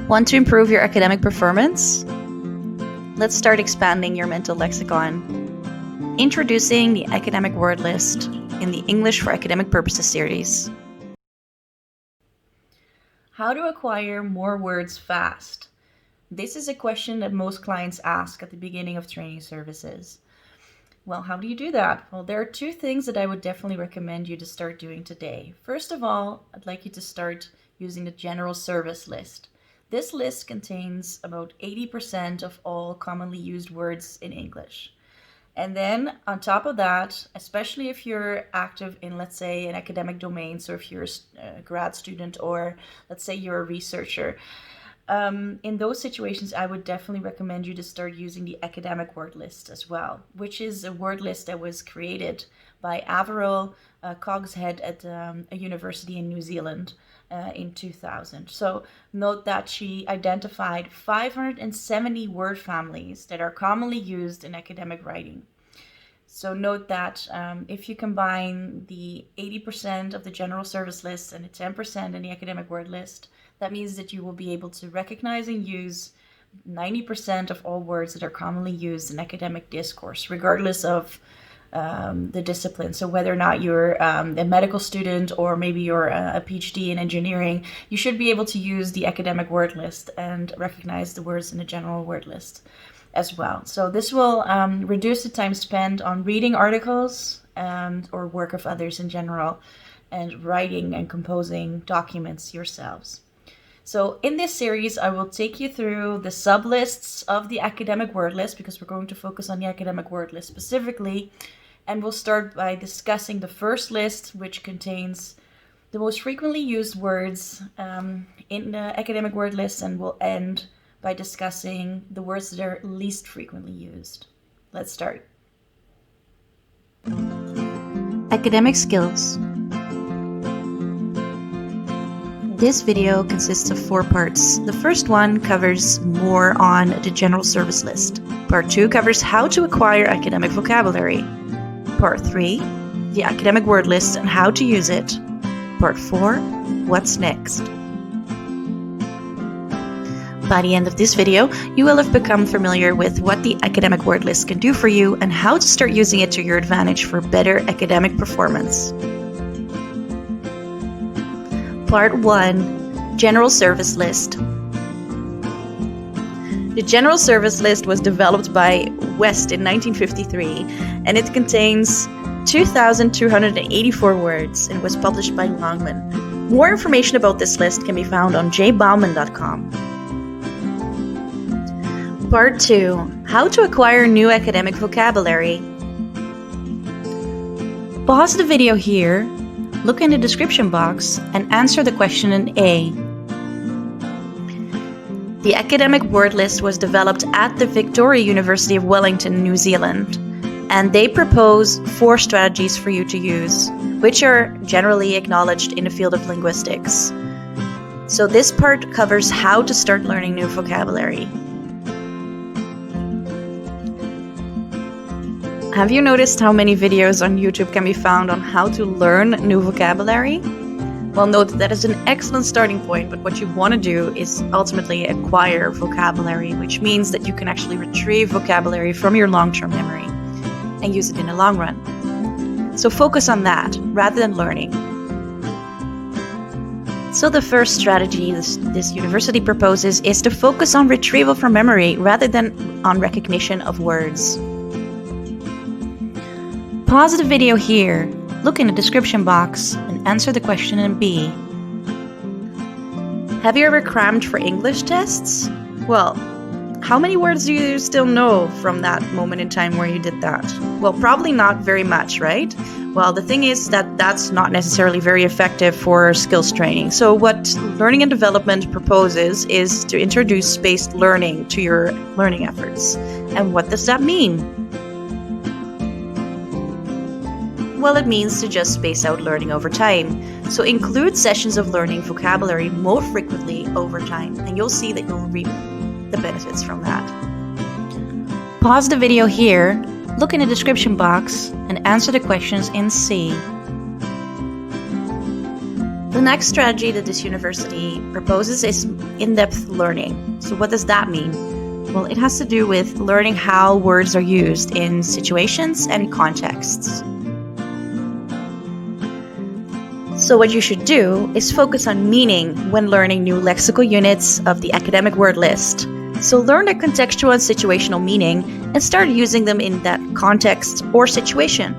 Want to improve your academic performance? Let's start expanding your mental lexicon. Introducing the academic word list in the English for Academic Purposes series. How to acquire more words fast? This is a question that most clients ask at the beginning of training services. Well, how do you do that? Well, there are two things that I would definitely recommend you to start doing today. First of all, I'd like you to start using the general service list. This list contains about 80% of all commonly used words in English. And then on top of that, especially if you're active in, let's say, an academic domain, so if you're a grad student or let's say you're a researcher, in those situations, I would definitely recommend you to start using the academic word list as well, which is a word list that was created by Averill Cogshead at a university in New Zealand in 2000. So note that she identified 570 word families that are commonly used in academic writing. So note that if you combine the 80% of the general service list and the 10% in the academic word list, that means that you will be able to recognize and use 90% of all words that are commonly used in academic discourse, regardless of the discipline. So whether or not you're a medical student or maybe you're a PhD in engineering, you should be able to use the academic word list and recognize the words in the general word list as well. So this will reduce the time spent on reading articles or work of others in general and writing and composing documents yourselves. So in this series, I will take you through the sublists of the academic word list because we're going to focus on the academic word list specifically. And we'll start by discussing the first list, which contains the most frequently used words in the academic word list, and we'll end by discussing the words that are least frequently used. Let's start. Academic skills. This video consists of 4 parts. The first one covers more on the general service list. Part 2 covers how to acquire academic vocabulary. Part 3, the academic word list and how to use it. Part 4, what's next? By the end of this video, you will have become familiar with what the academic word list can do for you and how to start using it to your advantage for better academic performance. Part 1, General Service List. The General Service List was developed by West in 1953, and it contains 2,284 words and was published by Longman. More information about this list can be found on jbauman.com. Part 2, How to acquire new academic vocabulary. Pause the video here, look in the description box, and answer the question in A. The academic word list was developed at the Victoria University of Wellington, New Zealand, and they propose 4 strategies for you to use, which are generally acknowledged in the field of linguistics. So this part covers how to start learning new vocabulary. Have you noticed how many videos on YouTube can be found on how to learn new vocabulary? Well, note that is an excellent starting point, but what you want to do is ultimately acquire vocabulary, which means that you can actually retrieve vocabulary from your long-term memory and use it in the long run. So focus on that rather than learning. So the first strategy this university proposes is to focus on retrieval from memory rather than on recognition of words. Pause the video here, look in the description box, and answer the question in B. Have you ever crammed for English tests? Well, how many words do you still know from that moment in time where you did that? Well, probably not very much, right? Well, the thing is that that's not necessarily very effective for skills training. So what learning and development proposes is to introduce spaced learning to your learning efforts. And what does that mean? Well, it means to just space out learning over time. So include sessions of learning vocabulary more frequently over time, and you'll see that you'll reap the benefits from that. Pause the video here, look in the description box, and answer the questions in C. The next strategy that this university proposes is in-depth learning. So what does that mean? Well, it has to do with learning how words are used in situations and contexts. So what you should do is focus on meaning when learning new lexical units of the academic word list. So learn the contextual and situational meaning and start using them in that context or situation.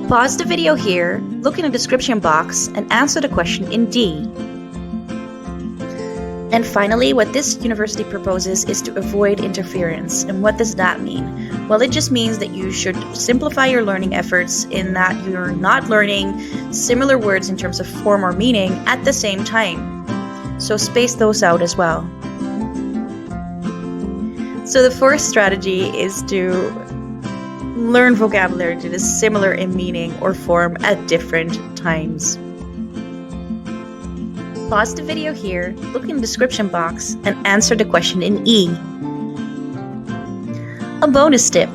Pause the video here, look in the description box, and answer the question in D. And finally, what this university proposes is to avoid interference. And what does that mean? Well, it just means that you should simplify your learning efforts in that you're not learning similar words in terms of form or meaning at the same time. So space those out as well. So the fourth strategy is to learn vocabulary that is similar in meaning or form at different times. Pause the video here, look in the description box, and answer the question in E. A bonus tip.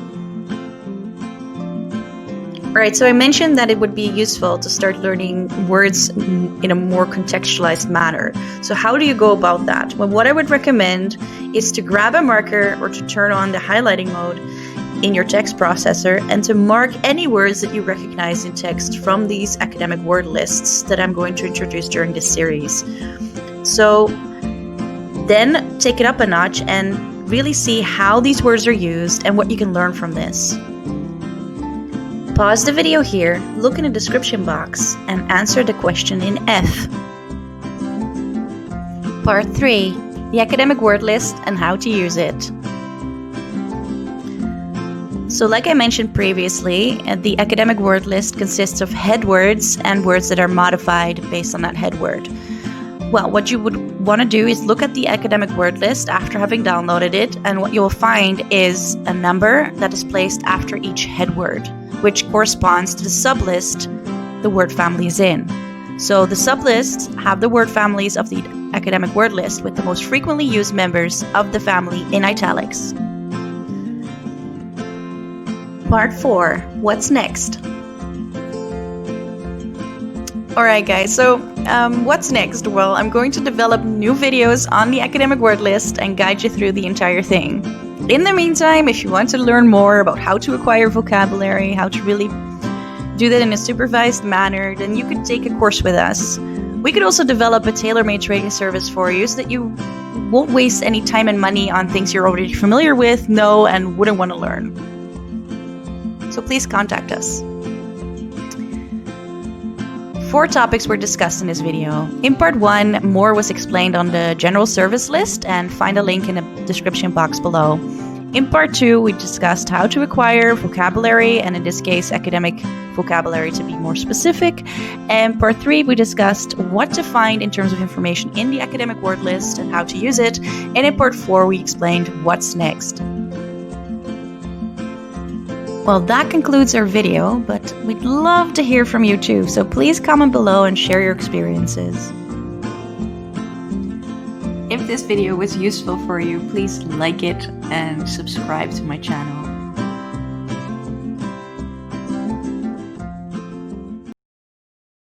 Alright, so I mentioned that it would be useful to start learning words in a more contextualized manner. So how do you go about that? Well, what I would recommend is to grab a marker or to turn on the highlighting mode in your text processor and to mark any words that you recognize in text from these academic word lists that I'm going to introduce during this series. So then take it up a notch and really see how these words are used and what you can learn from this. Pause the video here, look in the description box, and answer the question in F. Part 3. The academic word list and how to use it. So like I mentioned previously, the academic word list consists of head words and words that are modified based on that head word. Well, what you would want to do is look at the academic word list after having downloaded it, and what you'll find is a number that is placed after each head word, which corresponds to the sublist the word family is in. So the sublists have the word families of the academic word list with the most frequently used members of the family in italics. Part 4. What's next? Alright guys, so what's next? Well, I'm going to develop new videos on the academic word list and guide you through the entire thing. In the meantime, if you want to learn more about how to acquire vocabulary, how to really do that in a supervised manner, then you could take a course with us. We could also develop a tailor-made training service for you so that you won't waste any time and money on things you're already familiar with, know, and wouldn't want to learn. So please contact us. 4 topics were discussed in this video. In part 1, more was explained on the general service list, and find a link in the description box below. In part 2, we discussed how to acquire vocabulary, and in this case, academic vocabulary to be more specific. And part 3, we discussed what to find in terms of information in the academic word list and how to use it. And in part 4, we explained what's next. Well, that concludes our video, but we'd love to hear from you too, so please comment below and share your experiences. If this video was useful for you, please like it and subscribe to my channel.